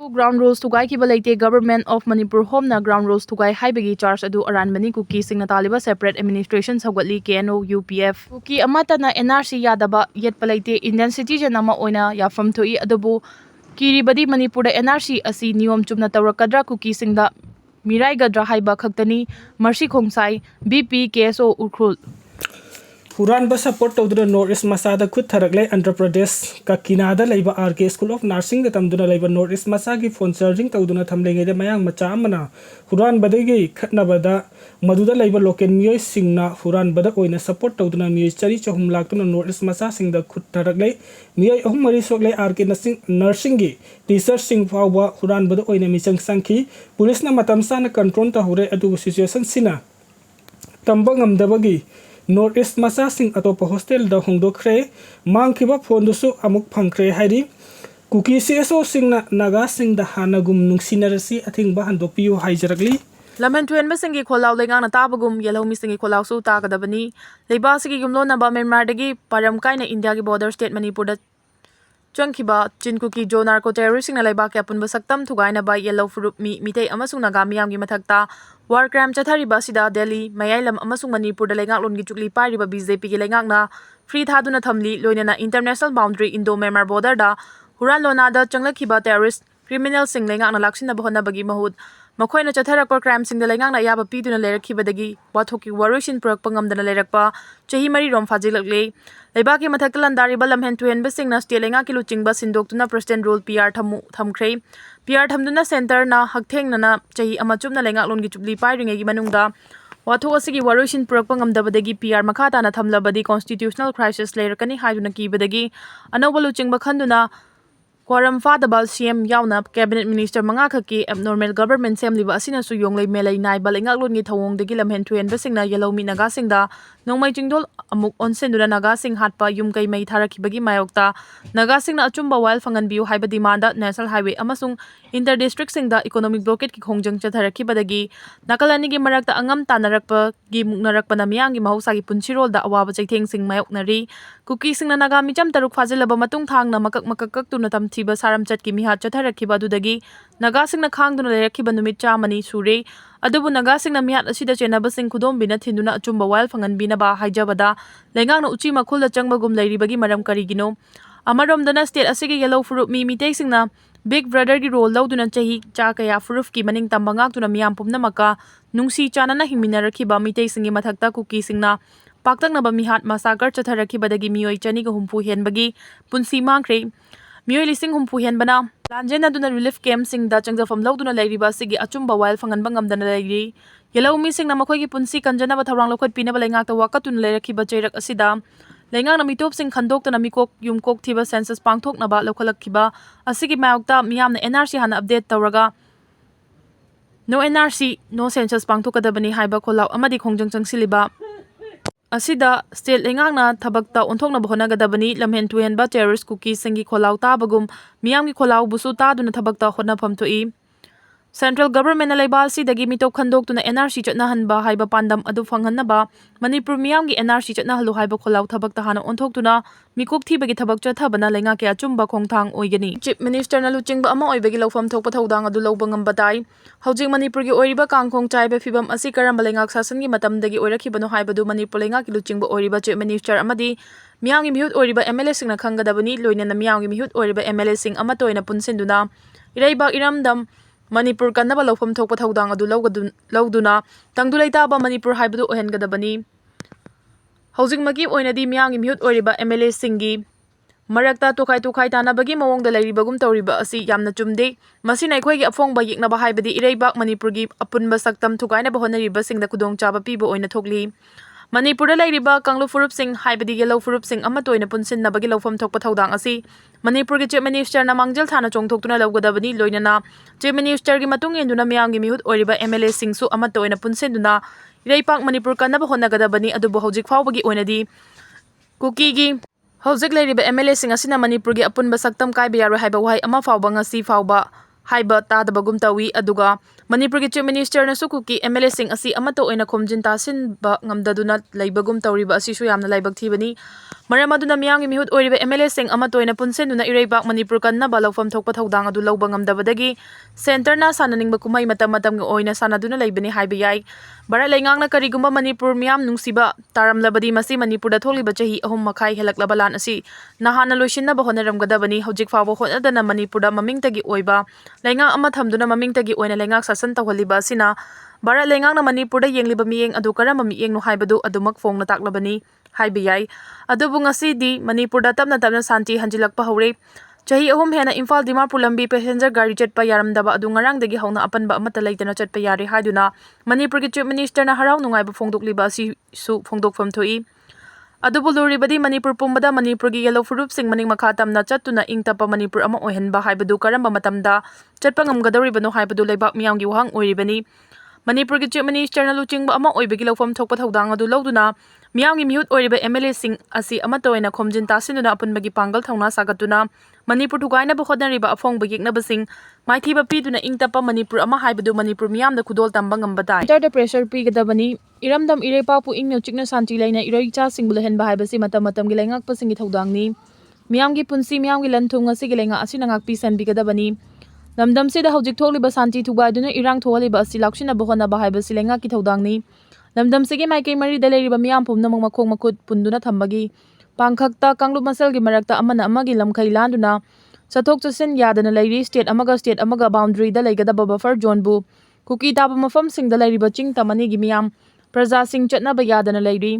ground rules to guide Kibalate Government of Manipur Home na ground rules to guide Haibagi charge adu aran mani Kuki sing na taliba separate administration sagwatli KNO UPF Kuki amata na NRC yadaba yet palate Indian citizen ama oina ya from thoi adubu kiribadi Manipur da NRC asi niyom chumna tawrakadra Kuki sing da mirai gadra haiba khaktani Mercy Khongsai BP KSO Urkhul Huran ba support tawduna North East Masada khut tharakle Andhra Pradesh ka kinada leiba RK School of Nursing da tamduna leiba North East Masagi phone charging tawduna thamlenge de mayang macha amana Huran badagi khatna bada maduda leiba local miyoi singna Huran bada oina support tawduna miyoi chari chahum laktuna North East Masa sing da khut tharakle miyoi ahum mari sokle RK nursing gi research sing fawba Huran bada oina michang sangki police na matam sana control ta hure adu situation sina tamba ngamdabagi North East Masa sing atopa hostel da hongdokre mangkiba fondusu amuk phangkre hairi Kuki CSO sing na Naga sing da hanagum nungsinarasi athing ba handokpiu Haijarakle Lamen tuen basingi kholau lengang na tabagum yellow misingi kholau su ta kadabani leba sigi gumlo na ba Myanmar dagi param kai na India gi border state Manipur da changkiba Kuki jo narco terrorist na leba ke apun basaktam thugai na ba yellow fruit mitei amasung Naga miyam gi mathakta war crime chathari ba sida Delhi mayailam amasung Manipur da lengak lon gi chukli pari ba BJP gi lengak na free thaduna thamli loina na international boundary Indo Myanmar border da huran lona da changlakhiba terrorist criminal sing lengak na laksin na bahona bagi mahut Makoy na chatharakpa crime sing da lengang na yaba piduna lerakibadagi wathoki warushin purakpa ngamdana lerakpa chahi mari rom fajilakle leibaki mathakta landariba lamhen tuhen basing na state lenga kilu chingba sindoktuna president rule PR thamkhre PR thamduna center na haktheng na chahi amachumna lenga longi chupli pairinge gi manungda wathok asigi warushin purakpa ngamdabadagi PR makhata na thamlabadi constitutional crisis lerakani haiduna kibadagi anawbalu chingba khanduna Quorum Fadabal CM Yauna Cabinet Minister Mangakaki abnormal government assembly ba asina su yonglei melai nai balengak lon gi thawong de gilam hen thuen basingna yellow mi Naga singda nongmai jingdol amuk onsendura Naga sing hatpa yum kai mai tharaki bagi mayokta Naga singna achumba wile fangan biu haiba demanda national highway amasung inter district singda economic blockade ki khongjang chatharaki badagi nakalani gi marakta angam tanarakpa gi muknarakpa na miyang gi mahausa gi punchirol da awaba chaitheng sing mayoknari Kuki singna Naga micham taruk fazilaba matung thangna makak tuna tam thiba saram chatki mihat chatharakhiba dudagi Naga singna khangduna lerakhiba numit chamani sure adubu Naga singna mihat asida chenaba sing khudom bina thinduna achumba wile fangan bina ba Haijabada lengang na uchi makhulda changbagum leiribagi maram karigino amarom dana state asigi yellow fruit mitei singna Big Brother gi role lauduna chahi cha kaya furuf ki maning tambangak tuna miyam pumna maka nungsi chanana hingminarakhiba mitei singi mathakta Kuki singna paktakna ba mihat massacre chatharakibadagi miyoi chani ga humpu henbagi punsi mangkre Miyoi lising humpu hen bana lanjen aduna relief camp sing da changjafam lauduna leiriba sigi achumba wile fangan bangam dana leiri yellow mi sing na makhoi gi punsi kanjana ba tharang lokhot pina ba lengak ta wakatun lerakhiba chairak asida lengang na mitop sing khandok ta na mikok yumkok thiba census pangthok na ba lokhalakhiba asigi mayokta miyam na NRC hana update tawraga no NRC no census pangthokadabani haiba kholau amadi khongjang changsiliba Asida state lengakna thabakta onthokna bahona gadabani lamhen tuhen ba terrorist Kuki singi kholau tabagum miyamgi kholau busu taduna thabakta hona phamtoi Central government na laibal si dagi mitop khandok tuna NRC chatna hanba haiba pandam adu phanghanna ba Manipur miyamgi NRC chatna halu haiba kholau thabakta hana onthok tuna mikuk thibagi thabak chathabana lenga ke achumba khongthang oigani Chief Minister na luchingba ama oibagi lawfam thokpa thodang adu lawbangam badai Houjik Manipur gi oiriba kangkhong chaiba fibam asi karamba lengak sasan gi matam dagi oirakhibano haibadu Manipur lenga ki luchingba oiriba Chief Minister amadi miyamgi mihut oiriba MLA singna khanggadabani loina na miyamgi mihut oiriba MLA sing amatoina punsinduna iraiba iramdam Manipur kanaba lawfam thokpa thodang adu lawduna tangdulaita ba Manipur haibadu ohengadabani Houjik magi oinadi miyamgi mihut oiriba MLA singi Marakta tukai tanabagi mawongda leiribagum tawriba asi yamna chumde masina akhoi gi afongba yekna ba haibadi ireibak Manipur gi apunba saktam thukaina ba honariba singda kudong chaba pibo oina thokli Manipur da leiriba kanglu furup sing haibadi yellow furup sing ama toina punsin na bagi lawfam thokpa thodang asi Manipur gi Chief Minister na mangjal thana chongthoktuna lawgadabani loinana Chief Minister gi matung enduna miyam gi mihut oiriba MLA sing su ama toina punsin duna ireipak Manipur kanaba honagadabani adubu Houjik fawbagi oinadi Kuki gi Houjik leiriba MLA sing asina Manipur gi apunba saktam kaiba yaroi haiba wahai ama fawba ngasi fawba haiba tadabagum tawi aduga Manipur gi Chief Minister na Kuki MLA sing asi amato oina khomjin tasin ba ngamdaduna leibagum tawriba asi su yamna leibak thibani Maram aduna miyamgi mihut oiriba MLA sing ama toina punsenuna Ireibak Manipur kannaba lawfam thokpa thodang adu lawba ngamdabadagi centerna sananingba kumai matam matamgi oina sanaduna leibani haiba yai bara leingangna karigumba Manipur miyam nungsiba taramlabadi masi Manipurda tholiba chahi ahum makhai helaklaba lan asi nahana loisinaba honaramgadabani Houjik fawa honadana Manipurda mamingtagi oiba leingang ama thamduna mamingtagi oina leingak sasan tawhaliba asina bara leingangna Manipurda yengliba miyeng adu karamba miyeng no haibadu adumak fongna taklabani haiba yai adubu ngasidi Manipurda tapna tapna santi hanjilakpa hore chahi ahum hena Imphal Dimapur lambi passenger gari chatpa yaramdaba adu ngarangdagi hauna apanba amata leitana chatpa yare haiduna Manipur gi Chief Minister na harau nungaiba phongdokliba asi su phongdokfam thoi adubu luribadi Manipur pumbada Manipur gi yellow furup sing maning makha tamna chatuna ingtapa Manipur ama ohenba haibadu karamba matamda chatpa ngamgadoribano haibadu leibak miyamgi wahang oiribani Manipur gi Chief Minister na luchingba ama oibagi lawfam thokpa thodang adu lawduna miyamgi mihut oiriba MLA sing asi amata oina khomjin tasinuna apunbagi pangal thauna sagatuna Manipur thugaina ba khodnariba afongba yeknaba sing maithiba piduna ingtapa Manipur ama haibadu Manipur miyamda khudol tamba ngamba dai center da pressure pigadabani iramdam Ireipapu ingno chikna santi laina iroicha singbula henba haibasi matam matamgi lengak pasingi thodangni miyamgi punsi miyamgi lanthum ngasi gelenga asina ngakpi san bigadabani lamdam se da Houjik tholiba santi thugaiduna irang tholiba asi lakshina bohona ba haibasi lengak ki thodangni lamdam sege maikei mari da leiriba miyam pumna makhong makut punduna thambagi pangkhakta kanglup maselgi marakta amana amagi lamkhai landuna sathok chasin yadana leiri state amaga boundary da leigadaba buffer zone bu Kuki taba mafam sing da leiriba ching tamani gi miyam praja sing chatna ba yadana leiri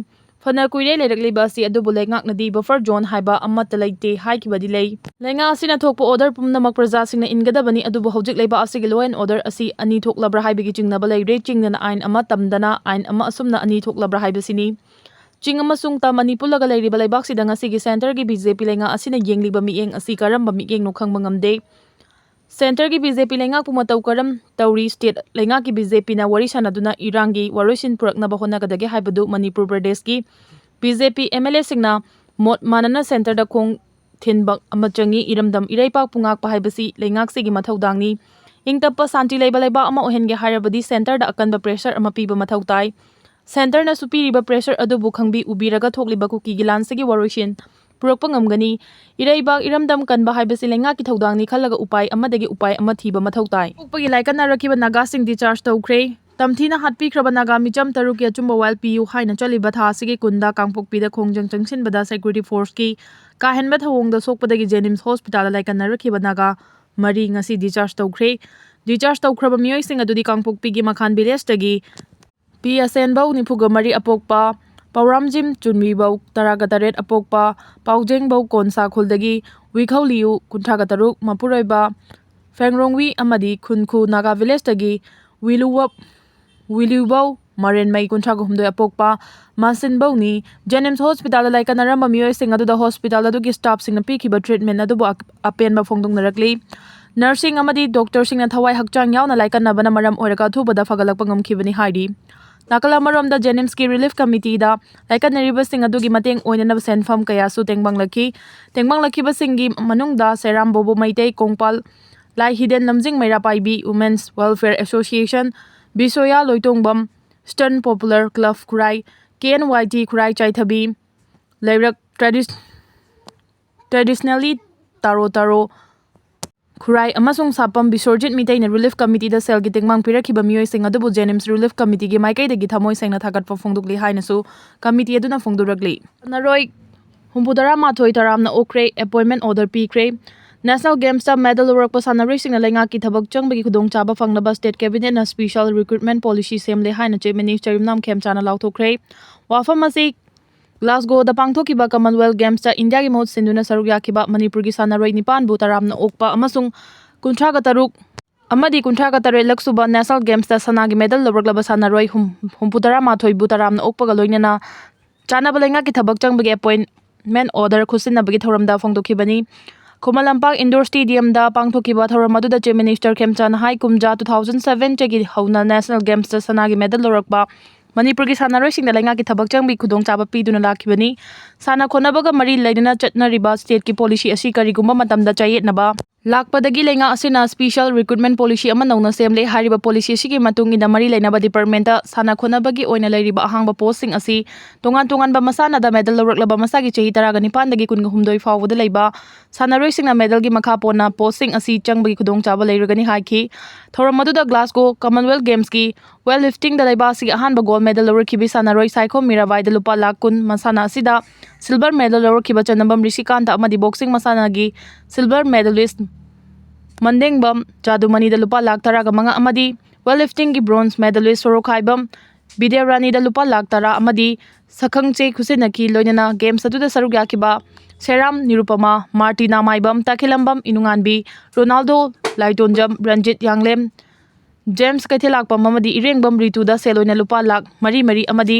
fana kuire leirakliba asi adubu lengaknadi buffer zone haiba amata leite haikibadi lei lenga asina thokpa order pumnamak praja singna ingadabani adubu Houjik leiba asigi law and order asi ani thoklabra haibigi chingnaba leire chingnana ain ama tamdana ain ama asumna ani thoklabra haibasini ching amasung ta Manipur laga leiriba leibak sida ngasigi center gi BJP lenga asina yengliba mieng asi karamba mieng no khangba ngamde center gi BJP lenga puma tau karam tauri state lenga ki BJP na wari sanaduna irangi waroisin purakna ba honagadage haibadu Manipur Pradesh ki BJP MLA singna mot manana center da khong thinbak amachangi iramdam Ireipak pungak pa haibasi lengak sigi mathaudangni ingtappa santi leiba leiba ama ohenge hairabadi center da akanba pressure ama piba mathautai center na supiriba pressure adubu khangbi ubiraga thokliba Kuki gilan sigi waroisin purakpa ngamgani Ireibak iramdam kanba haibasi lenga ki thodangni khalaga upai amadagi upai ama thiba mathautai ukpagi laikana rakiba Naga sing discharge tawkhre tamthina hatpikraba Naga micham taruk ya chumba wal PU haina chaliba tha sigi kunda kangpokpida khongjang changsinbada security force ki kahenba thawongda sokpadagi Jenims hospital laikana rakiba Naga mari ngasi discharge tawkhraba miyoi sing adudi kangpokpigi makhan village tagi PSN bau nifuga mari apokpa Pauramjim Chunmi bau Taragataret apokpa Paujeng bau Konsa Khuldagi Wikhauliu Kunthagataruk Mapuroiba Fengrongwi amadi Khunku Naga village tagi Wiluwau Marenmai Kunthagahumdoi apokpa Masin bau ni Jenims hospital laikana ramba miyoi sing aduda hospital adugi staff singna pikiba treatment adubu apenba phongdongnarakli nursing amadi doctor singna thawai hakchang yauna laikana bana maram oiraga thubada fagalakpa ngamkhibani haidi Nakala maromda Jenims ki relief committee da laikana riba sing adugi mateng oinana senfam kaya su tengbang laki basingi manungda Seram Bobo Maitei Kongpal Lai Hidden Lamjing Meira Paibi Women's Welfare Association Bisoya Loitongbam Stern Popular Club Khurai KNYT Khurai Chaithabi Leirak traditionally Taro Khurai amasung sapam Bisorjit Mitei na relief committee da sel gi tengmang pirakhiba miyoi sing adubu Jenims relief committee gi maikai dagi thamoi sengna thagatpa phongdukli hainasu committee aduna phongdurakli naroi humpudara mathoi taramna okre appointment order pikre National Games ta medal urakpa sanaroi singna lenga ki thabak changbagi khudong chaba fangnaba state cabinet na special recruitment policy semle haina chief minister imnam khemchana lauthokre wafam asi Glasgow da pangthokiba Commonwealth Games ta India gi mohut sinduna saruk yakiba Manipur gi sanaroi nipan bu taramna okpa amasung kunthraga taruk amadi kunthraga tare laksuba National Games ta sanagi medal lawraklaba sanaroi humpudara mathoi bu taramna okpa ga loinana chanaba lenga ki thabak changbagi appointment order khusinna bagi thoramda phongdokhibani Khomalampak Indoor Stadium da pangthokiba thoram aduda chief minister Khemchan Hai Kumja 2007 chegi hauna National Games ta sanagi medal lawrakpa Manipur gi sanaroi singna lenga ki thabak changbi khudong chaba piduna lakhibani sana khonabaga mari lainana chatnariba state ki policy asi karigumba matamda chayetnaba ꯂꯥꯛꯄꯗꯒꯤ ꯂꯩꯉꯥꯛ ꯑꯁꯤꯅ special recruitment policy ꯑꯃ ꯅꯧꯅ ꯁꯦꯝꯂꯦ꯫ ꯍꯥꯏꯔꯤꯕ policy ꯑꯁꯤꯒꯤ ꯃꯇꯨꯡ ꯏꯟꯅ ꯃꯔꯤ ꯂꯩꯅꯕ ꯗꯤꯄꯥꯔꯠꯃꯦꯟꯇ ꯁꯥꯟꯅ ꯈꯣꯠꯅꯕꯒꯤ ꯑꯣꯏꯅ ꯂꯩꯔꯤꯕ ꯑꯍꯥꯡꯕ ꯄꯣꯁꯁꯤꯡ ꯑꯁꯤ ꯇꯣꯉꯥꯟ-ꯇꯣꯉꯥꯟꯕ ꯃꯁꯥꯟꯅꯗ ꯃꯦꯗꯜ ꯂꯧꯔꯛꯂꯕ ꯃꯁꯥꯒꯤ ꯆꯍꯤ 19ꯗꯒꯤ 26 ꯐꯥꯎꯕꯗ ꯂꯩꯕ ꯁꯥꯟꯅꯔꯣꯏꯁꯤꯡꯅ ꯃꯦꯗꯜꯒꯤ ꯃꯈꯥ ꯄꯣꯟꯅ ꯄꯣꯁꯁꯤꯡ ꯑꯁꯤ ꯆꯪꯕꯒꯤ ꯈꯨꯗꯣꯡꯆꯥꯕ ꯂꯩꯔꯒꯅꯤ ꯍꯥꯏꯈꯤ꯫ ꯊꯧꯔꯝ ꯑꯗꯨꯗ ꯒ꯭ꯂꯥꯁꯒꯣ ꯀꯃꯟꯋꯦꯜꯊ ꯒꯦꯝꯁꯀꯤ ꯋꯦꯠ ꯂꯤꯐꯇꯤꯡꯗ ꯂꯩꯕꯥꯛ ꯑꯁꯤꯒꯤ ꯑꯍꯥꯟꯕ ꯒꯣꯜꯗ ꯃꯦꯗꯜ ꯂꯧꯔꯛꯈꯤꯕꯤ ꯁꯥꯟꯅꯔꯣꯏ ꯁꯥꯏꯈꯣꯝ ꯃꯤꯔꯥꯕꯥꯏꯗ ꯂꯨꯄꯥ ꯂꯥꯈ 10, ꯃꯁꯥꯟꯅ ꯑꯁꯤꯗ ꯁꯤꯜꯚꯔ ꯃꯦꯗꯜ ꯂꯧꯔꯛꯈꯤꯕ ꯆꯟꯅꯕꯝ ꯔꯤꯁꯤꯀꯥꯟꯇ ꯑꯃꯗꯤ ꯕꯣꯛꯁꯤꯡ ꯃꯁꯥꯟꯅꯒꯤ ꯁꯤꯜꯚꯔ ꯃꯦꯗꯜꯂꯤꯁꯠ ꯃꯟꯗꯦꯡꯕꯝ ꯖꯥꯗꯨꯃꯅꯤꯗ ꯂꯨꯄꯥ ꯂꯥꯈ 15 ꯑꯃꯗꯤ ꯋꯦꯠꯂꯤꯐꯇꯤꯡꯒꯤ ꯕ꯭ꯔꯣꯟꯖ ꯃꯦꯗꯜꯂꯤꯁꯠ ꯁꯣꯔꯣꯛꯈꯥꯏꯕꯝ ꯕꯤꯗ꯭ꯌꯥꯔꯥꯅꯤꯗ ꯂꯨꯄꯥ ꯂꯥꯈ 10 ꯑꯃꯗꯤ ꯁꯈꯪꯆꯦ ꯈꯨꯠꯁꯤꯟꯅꯈꯤ꯫ ꯂꯣꯏꯅꯅ ꯒꯦꯝꯁ ꯑꯗꯨꯗ ꯁꯔꯨꯛ ꯌꯥꯈꯤꯕ ꯁꯦꯔꯥꯝ ꯅꯤꯔꯨꯄꯃꯥ, ꯃꯥꯔꯇꯤꯅꯥ ꯃꯥꯏꯕꯝ, ꯇꯈꯦꯂꯝꯕꯝ ꯏꯅꯨꯉꯥꯟꯕꯤ, ꯔꯣꯅꯥꯜꯗꯣ ꯂꯥꯏꯇꯣꯟꯖꯝ, ꯔꯟꯖꯤꯠ ꯌꯥꯡꯂꯦꯝ, ꯖꯦꯝꯁ ꯀꯩꯊꯦꯜꯂꯥꯛꯄꯝ ꯑꯃꯗꯤ ꯏꯔꯦꯡꯕꯝ ꯔꯤꯇꯨꯗ ꯁꯦꯜ ꯑꯣꯏꯅ ꯂꯨꯄꯥ ꯂꯥꯈ 4 ꯑꯃꯗꯤ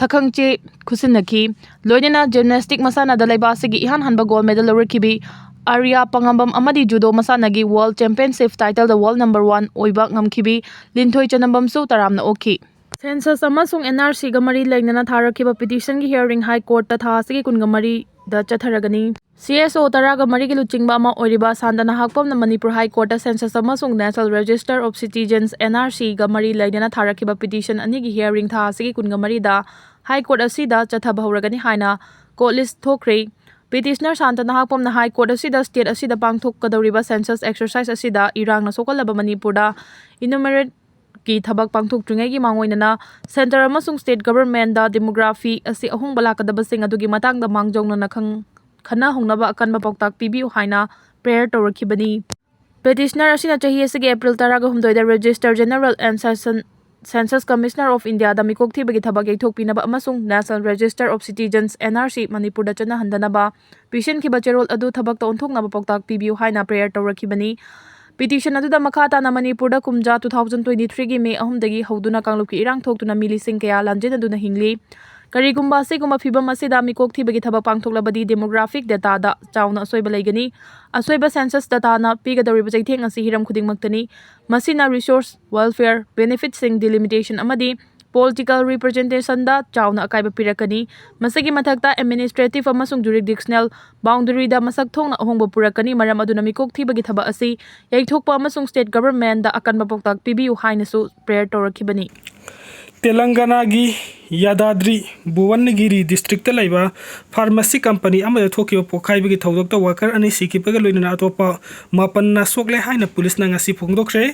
ꯁꯈꯪꯆꯦ ꯈꯨꯠꯁꯤꯟꯅꯈꯤ꯫ ꯂꯣꯏꯅꯅ ꯖꯤꯝꯅꯥꯁꯇꯤꯛ ꯃꯁꯥꯟꯅꯗ ꯂꯩꯕꯥꯛ ꯑꯁꯤꯒꯤ ꯏꯍꯥꯟ ꯍꯥꯟꯕ ꯒꯣꯜꯗ ꯃꯦꯗꯜ ꯂꯧꯔꯛꯈꯤꯕꯤ ꯑꯥꯔꯤꯌꯥ ꯄꯪꯉꯝꯕꯝ ꯑꯃꯗꯤ ꯖꯨꯗꯣ ꯃꯁꯥꯟꯅꯒꯤ ꯋꯥꯔꯜꯗ ꯆꯦꯝꯄꯤꯌꯟꯁꯤꯞ ꯇꯥꯏꯇꯜꯗ ꯋꯥꯔꯜꯗ ꯅꯝꯕꯔ 1 ꯑꯣꯏꯕ ꯉꯝꯈꯤꯕꯤ ꯂꯤꯟꯊꯣꯏ ꯆꯅꯝꯕꯝꯁꯨ ꯇꯔꯥꯝꯅ ꯑꯣꯛꯈꯤ꯫ ꯁꯦꯟꯁꯁ ꯑꯃꯁꯨꯡ NRCꯒ ꯃꯔꯤ ꯂꯩꯅꯅ ꯊꯥꯔꯛꯈꯤꯕ ꯄꯤꯇꯤꯁꯟꯒꯤ ꯍꯤꯌꯔꯤꯡ ꯍꯥꯏ ꯀꯣꯔꯠꯇ ꯊꯥ ꯑꯁꯤꯒꯤ 24ꯗ ꯆꯠꯊꯔꯒꯅꯤ꯫ CSO 13ꯒꯤ ꯂꯨꯆꯤꯡꯕ ꯑꯃ ꯑꯣꯏꯔꯤꯕ ꯁꯥꯟꯇꯅ ꯍꯥꯛꯄꯝꯅ ꯃꯅꯤꯄꯨꯔ ꯍꯥꯏ ꯀꯣꯔꯠꯇ ꯁꯦꯟꯁꯁ ꯑꯃꯁꯨꯡ ꯅꯦꯁꯅꯦꯜ ꯔꯦꯖꯤꯁꯇꯔ ꯑꯣꯐ ꯁꯤꯇꯤꯖꯦꯟꯁ NRCꯒ ꯃꯔꯤ ꯂꯩꯅꯅ ꯊꯥꯔꯛꯈꯤꯕ ꯄꯤꯇꯤꯁꯟ ꯑꯅꯤꯒꯤ ꯍꯤꯌꯔꯤꯡ ꯊꯥ ꯑꯁꯤꯒꯤ 24ꯗ ꯍꯥꯏ ꯀꯣꯔꯠ ꯑꯁꯤꯗ ꯆꯠꯊꯕ ꯍꯧꯔꯒꯅꯤ ꯍꯥꯏꯅ ꯀꯣꯔꯠ ꯂꯤꯁꯠ ꯊꯣꯛꯈ꯭ꯔꯦ꯫ ꯄꯤꯇꯤꯁꯅꯔ ꯁꯥꯟꯇꯅ ꯍꯥꯛꯄꯝꯅ ꯍꯥꯏ ꯀꯣꯔꯠ ꯑꯁꯤꯗ ꯁ꯭ꯇꯦꯠ ꯑꯁꯤꯗ ꯄꯥꯡꯊꯣꯛꯀꯗꯧꯔꯤꯕ ꯁꯦꯟꯁꯁ ꯑꯦꯛꯁꯔꯁꯥꯏꯖ ꯑꯁꯤꯗ ꯏꯔꯥꯡꯅ ꯁꯣꯛꯍꯜꯂꯕ ꯃꯅꯤꯄꯨꯔꯗ ꯏꯅꯨꯃꯦꯔꯦꯠꯀꯤ ꯊꯕꯛ ꯄꯥꯡꯊꯣꯛꯇ꯭ꯔꯤꯉꯩꯒꯤ ꯃꯥꯡꯑꯣꯏꯅꯅ ꯁꯦꯟꯇꯔ ꯑꯃꯁꯨꯡ ꯁ꯭ꯇꯦꯠ ꯒꯚꯔꯟꯃꯦꯟꯠꯗ ꯗꯦꯃꯣꯒ꯭ꯔꯥꯐꯤ ꯑꯁꯤ ꯑꯍꯣꯡꯕ ꯂꯥꯛꯀꯗꯕꯁꯤꯡ ꯑꯗꯨꯒꯤ ꯃꯇꯥꯡꯗ ꯃꯥꯡꯖꯧꯅꯅ ꯈꯟꯅꯍꯧꯅꯕ ꯑꯀꯟꯕ ꯄꯥꯎꯇꯥꯛ ꯄꯤꯕꯤꯌꯨ ꯍꯥꯏꯅ ꯄ꯭ꯔꯦꯌꯔ ꯇꯧꯔꯛꯈꯤꯕꯅꯤ꯫ ꯄꯦꯇꯤꯁꯅꯔ ꯑꯁꯤꯅ ꯆꯍꯤ ꯑꯁꯤꯒꯤ ꯑꯦꯄ꯭ꯔꯤꯜ 18ꯗ registrar general and census commissioner of ꯏꯟꯗꯤꯌꯥꯗ ꯃꯤꯀꯣꯛ ꯊꯤꯕꯒꯤ ꯊꯕꯛ ꯌꯩꯊꯣꯛꯄꯤꯅꯕ ꯑꯃꯁꯨꯡ national register of citizens NRC ꯃꯅꯤꯄꯨꯔꯗ ꯆꯠꯅꯍꯟꯗꯅꯕ ꯄꯤꯁꯤꯟꯈꯤꯕ ꯆꯦꯔꯣꯜ ꯑꯗꯨ ꯊꯕꯛꯇ ꯑꯣꯟꯊꯣꯛꯅꯕ ꯄꯥꯎꯇꯥꯛ ꯄꯤꯕꯤꯌꯨ ꯍꯥꯏꯅ ꯄ꯭ꯔꯦꯌꯔ ꯇꯧꯔꯛꯈꯤꯕꯅꯤ꯫ ꯄꯤꯇꯤꯁꯟ ꯑꯗꯨꯗ ꯃꯈꯥ ꯇꯥꯅ ꯃꯅꯤꯄꯨꯔꯗ ꯀꯨꯝꯖꯥ 2023ꯒꯤ ꯃꯦ 3ꯗꯒꯤ ꯍꯧꯗꯨꯅ ꯀꯥꯡꯂꯨꯞꯀꯤ ꯏꯔꯥꯡ ꯊꯣꯛꯇꯨꯅ ꯃꯤ ꯂꯤꯁꯤꯡ ꯀꯌꯥ ꯂꯥꯟꯖꯦꯟꯅꯗꯨꯅ ꯍꯤꯡꯂꯤ꯫ ꯀꯔꯤꯒꯨꯝꯕ ꯑꯁꯤꯒꯨꯝꯕ ꯐꯤꯚꯝ ꯑꯁꯤꯗ ꯃꯤꯀꯣꯛ ꯊꯤꯕꯒꯤ ꯊꯕꯛ ꯄꯥꯡꯊꯣꯛꯂꯕꯗꯤ ꯗꯦꯃꯣꯒ꯭ꯔꯥꯐꯤꯛ ꯗꯦꯇꯥꯗ ꯆꯥꯎꯅ ꯑꯁꯣꯏꯕ ꯂꯩꯒꯅꯤ꯫ ꯑꯁꯣꯏꯕ ꯁꯦꯟꯁꯁ ꯗꯦꯇꯥꯅ ꯄꯤꯒꯗꯧꯔꯤꯕ ꯆꯩꯊꯦꯡ ꯑꯁꯤ ꯍꯤꯔꯝ ꯈꯨꯗꯤꯡꯃꯛꯇꯅꯤ꯫ ꯃꯁꯤꯅ ꯔꯤꯁꯣꯔꯁ, ꯋꯦꯜꯐꯦꯌꯔ, ꯕꯦꯅꯤꯐꯤꯠꯁꯤꯡ ꯗꯤꯂꯤꯃꯤꯇꯦꯁꯟ ꯑꯃꯗꯤ ꯄꯣꯂꯤꯇꯤꯀꯦꯜ ꯔꯤꯄ꯭ꯔꯖꯦꯟꯇꯦꯁꯟꯗ ꯆꯥꯎꯅ ꯑꯀꯥꯏꯕ ꯄꯤꯔꯛꯀꯅꯤ꯫ ꯃꯁꯤꯒꯤ ꯃꯊꯛꯇ ꯑꯦꯗꯃꯤꯅꯤꯁꯇ꯭ꯔꯦꯇꯤꯚ ꯑꯃꯁꯨꯡ ꯖꯨꯔꯤꯗꯤꯛꯁꯅꯦꯜ ꯕꯥꯎꯟꯗꯔꯤꯗ ꯃꯁꯛ ꯊꯣꯛꯅ ꯑꯍꯣꯡꯕ ꯄꯨꯔꯛꯀꯅꯤ꯫ ꯃꯔꯝ ꯑꯗꯨꯅ ꯃꯤꯀꯣꯛ ꯊꯤꯕꯒꯤ ꯊꯕꯛ ꯑꯁꯤ ꯌꯩꯊꯣꯛꯄ ꯑꯃꯁꯨꯡ ꯁ꯭ꯇꯦꯠ ꯒꯚꯔꯟꯃꯦꯟꯠꯗ ꯑꯀꯟꯕ ꯄꯥꯎꯇꯥꯛ ꯄꯤꯕꯤꯌꯨ ꯍꯥꯏꯅꯁꯨ ꯄ꯭ꯔꯦꯌꯔ ꯇꯧꯔꯛꯈꯤꯕꯅꯤ꯫ तेलंगानागी यादाद्री भुवनगिरी डिस्ट्रिक्ट लैबा फार्मेसी कंपनी अमदा थोकिबा पोखाइबगी थौदोक्ता वर्कर अनि सिकिपगा लोइना अतोपा मापन्ना सोकले हाइना पुलिसना ngasi फोंदोखरे।